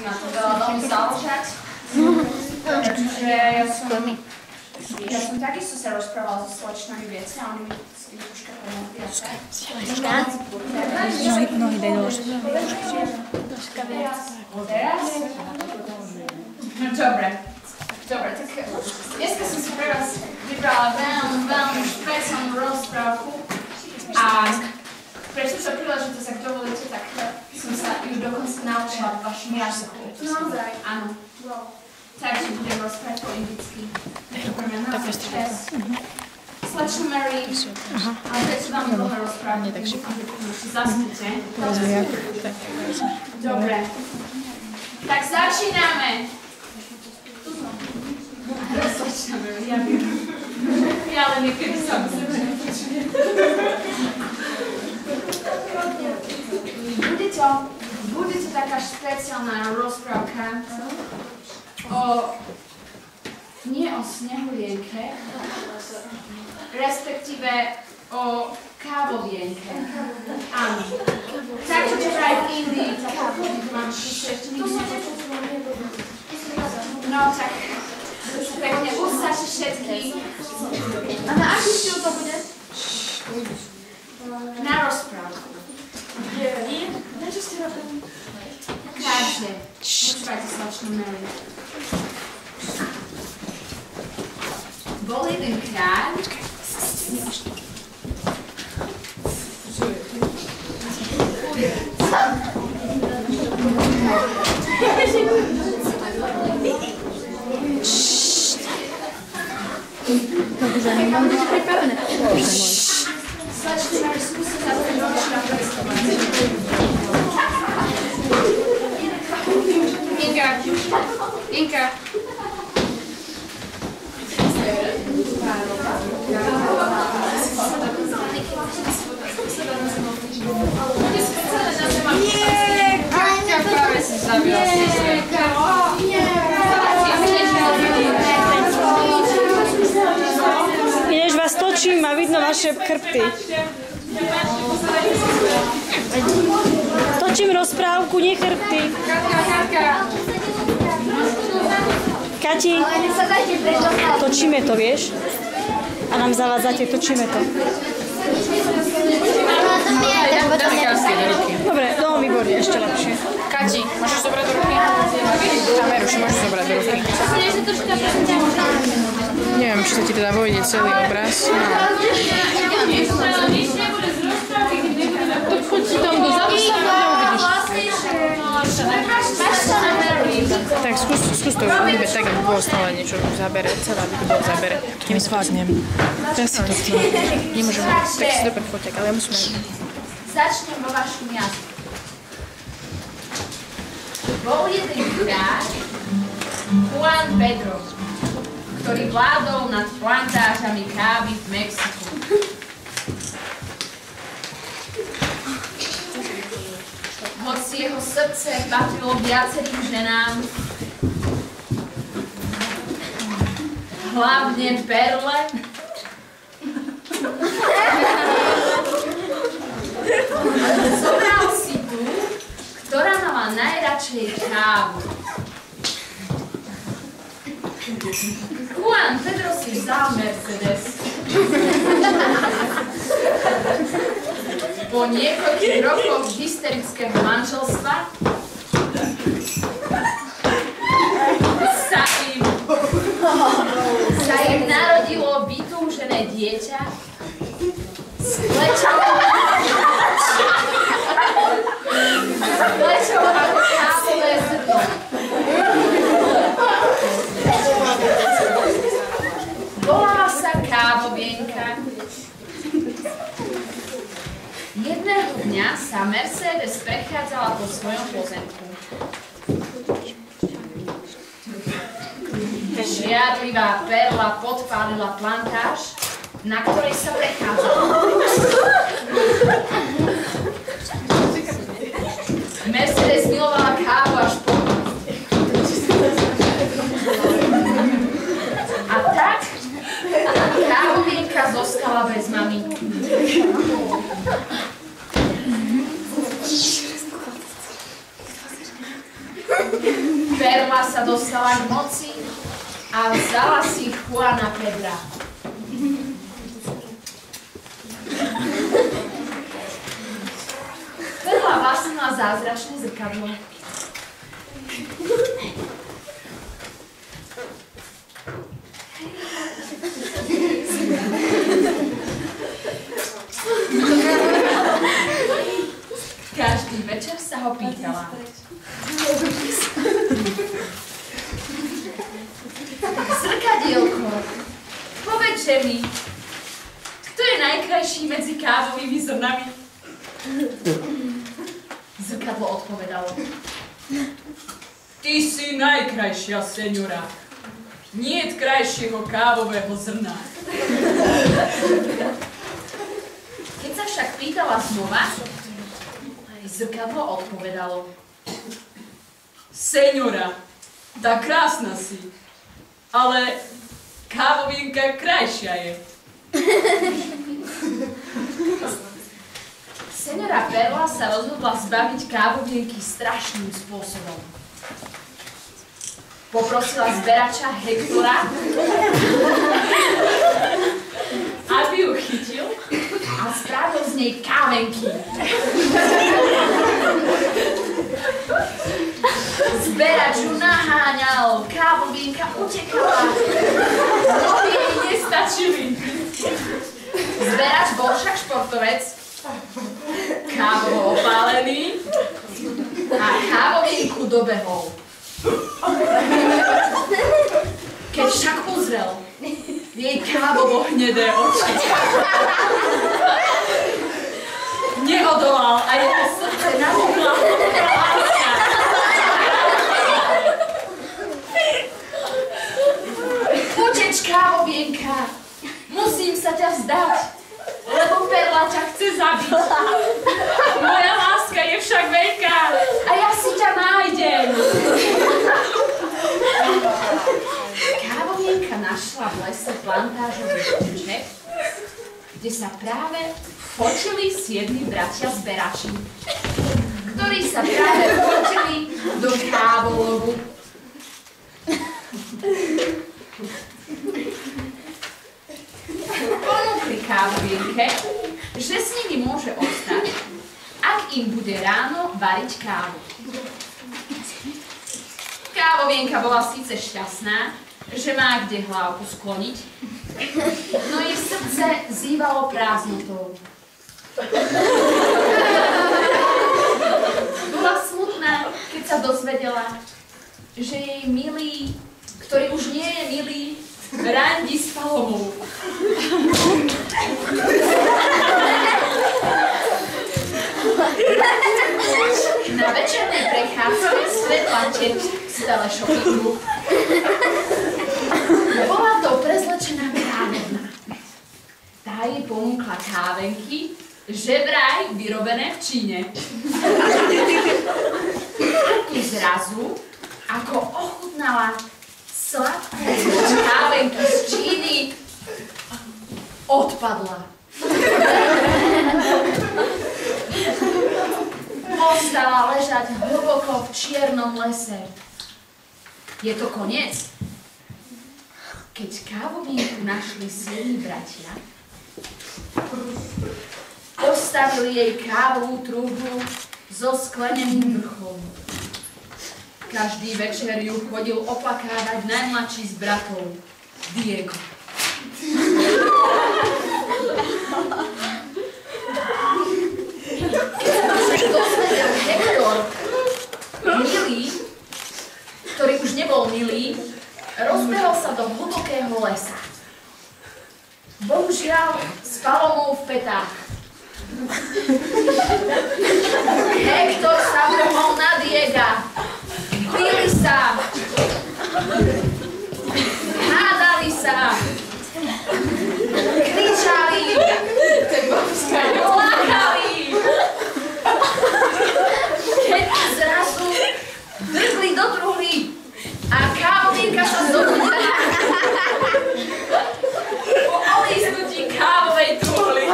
na to veľmi záležať. Takže ja som takisto sa rozprávala so slečnami veci a oni mi s tým troška pomohli. Nohy daj dole. Teraz? Dobre, tak dneska som si pre vás vybrala veľmi špeciálnu rozprávku a pre túto príležitosť, ak dovolíte, tak som sa už dokonca naučila v vašom jazyku. Naozaj? Áno. Takže budem rozprávať po indicky. Slečna Mary, ale teď vám dlho rozprávať, takže si zaspíte. Dobre. Tak začíname. Slečna Mary, ja viem. Ja ale niekedy som sebe nepočujem. Bude to taká špeciálna rozprávka nie o snehulienke, respektíve o kávovienke. Áno. Takže čo aj v Indii, tak mám ešte no tak pekne ustači všetky. A na aký štýl to bude? Na rozprávku. Na čo ste robili? Takže, počúvajte slečnú Mary. Bol jeden kráľ, Mám byť pripravené. slečnú Mary, skúste sa to ročiť na predstavovať. Inka. Kaťa práve si zabila Inež vás točím a vidno vaše chrbty. Točím rozprávku, nie chrbty. Kati, točíme to, vieš? A nám zavádzate, točíme to. Dobre, no výborne, ešte lepšie. Kati, môžeš zobrať do ruky? Kameru, či môžeš zobrať do ruky? Neviem, či sa ti teda vojde celý obraz. Tak choď si tam dozadu, sa neuvidíš. Tak skús to urobiť tak, aby bolo stále niečo v zábere, celé aby to bolo v zábere. Nezvládnem. Ja si to chcem. Nemôžem, tak si dobre fotek, ale ja musím aj... Začnem vo vašom jazyku. Bol jeden kráľ, Juan Pedro, ktorý vládol nad plantážami kávy v Mexiku. Hoci jeho srdce patrilo viacerým ženám, hlavne Perle, zobral si tú, ktorá mala najradšej kávu. Juan Pedro si vzal Mercedes. Po niekoľkých rokoch hysterického manželstva sa im narodilo vytúžené dieťa s plečou ako kávové zrno. Volala sa Kávovienka. Jedného dňa sa Mercedes prechádzala po svojom pozemku. Žiarlivá Perla podpálila plantáž, na ktorej sa prechádzala. Mercedes milovala kávu až po... A tak Kávovienka zostala bez maminky. Perla sa dostala k moci a vzala si Juana Pedra. Perla vlastnila zázračné zrkadlo. Každý večer sa ho pýtala. Zrkadielko, povedže mi, kto je najkrajší medzi kávovými zrnami? Zrkadlo odpovedalo. Ty si najkrajšia, seňora. Niet krajšieho kávového zrna. Keď sa však pýtala znova, zrkadlo odpovedalo. Seňora, tá krásna si, ale kávovienka krajšia je. Seňora Perla sa rozhodla zbaviť kávovienky strašným spôsobom. Poprosila zberača Hektora, aby ju chytil a spravil z nej kávenky. Zberač ju naháňal, kávovienka utekala, nohy jej nestačili. Zberač bol však športovec, kávovo opálený a kávovienku dobehol. Keď však uzrel jej kávovo hnedé oči, neodolal a jeho srdce nabuchla láska. Uteč, kávovienka, musím sa ťa vzdať, lebo Perla ťa chce zabiť. Moja láska je však veľká a ja si ťa nájdem. Kávovienka našla v lese plantážový domček, kde sa práve fočili 7 bratia zberači, ktorí sa práve fočili do kávolovu. Ponúkli kávovienke, že s nimi môže ostať, ak im bude ráno variť kávu. Kávovienka bola síce šťastná, že má kde hlavku skloniť, no jej srdce zývalo prázdnotou. Bola smutná, keď sa dozvedela, že jej milý, ktorý už nie je milý, randi s Palomou. Na večernej prechádzke svetla tiež stále šopingu. Bola to prezlečená kráľovna. Tá jej ponúkla kávenky, že vraj vyrobené v Číne. Tu zrazu, ako ochutnala sladké kávenky z Číny, odpadla. Ostala ležať hlboko v čiernom lese. Je to koniec? Keď kávovienku našli 7 bratia, postavili jej kávovú trúbu so skleneným vrchom. Každý večer ju chodil oplakávať najmladší z bratov, Diego. Dozvedel Hektor, milý, ktorý už nebol milý, rozbehol sa do hlbokého lesa. Bohužiaľ, s Palomou v petách. Hektor sa vrhol na Diega. Bili sa. Hádali sa. Kričali. Plakali. Keď zrazu drgli do truhly a kávovienka sa zobudila po olíznutí kávovej truhly.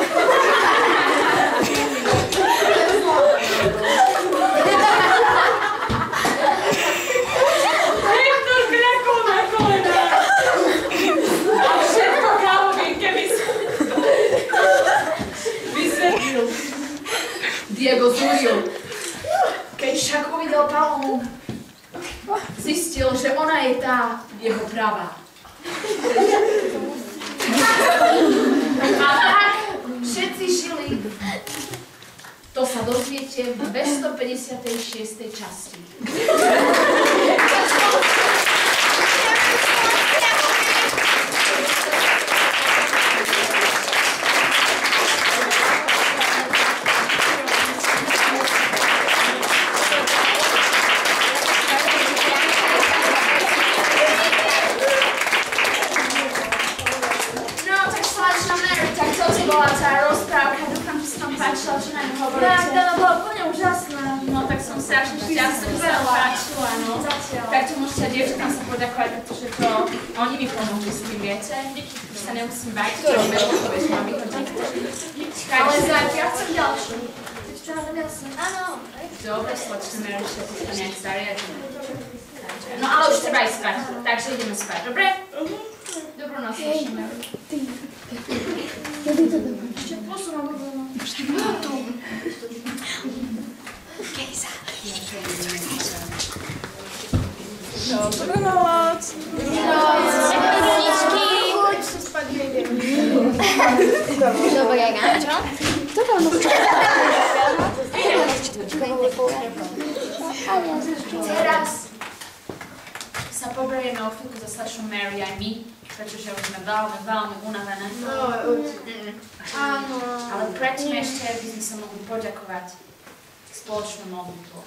Palmu zistil, že ona je tá jeho pravá. A tak všetci žili. To sa dozviete v 256. časti. No tak som strašne šťastná, že sa páčila, no. Tak to môžete dievčatám sa poďakovať, pretože to oni mi pomohli s tým, viete? Už sa nemusím báť, čo robíš, povieš, mám vyhodiť. Ale Zajka, ja chcem ďalšiu. Áno. Dobre, slečne, ešte to nejak zariadíme. No ale už treba ísť spať, takže ideme spať, dobre? Dobrú noc, slečne. Ešte posunú, tu. Dobrú noc. Dobre, čo? Teraz sa poberieme o chvíľku za slečnou Mary aj my, pretože už sme veľmi unavené. Áno. Ale predtým ešte by sme sa mohli poďakovať spoločnú modlitbou.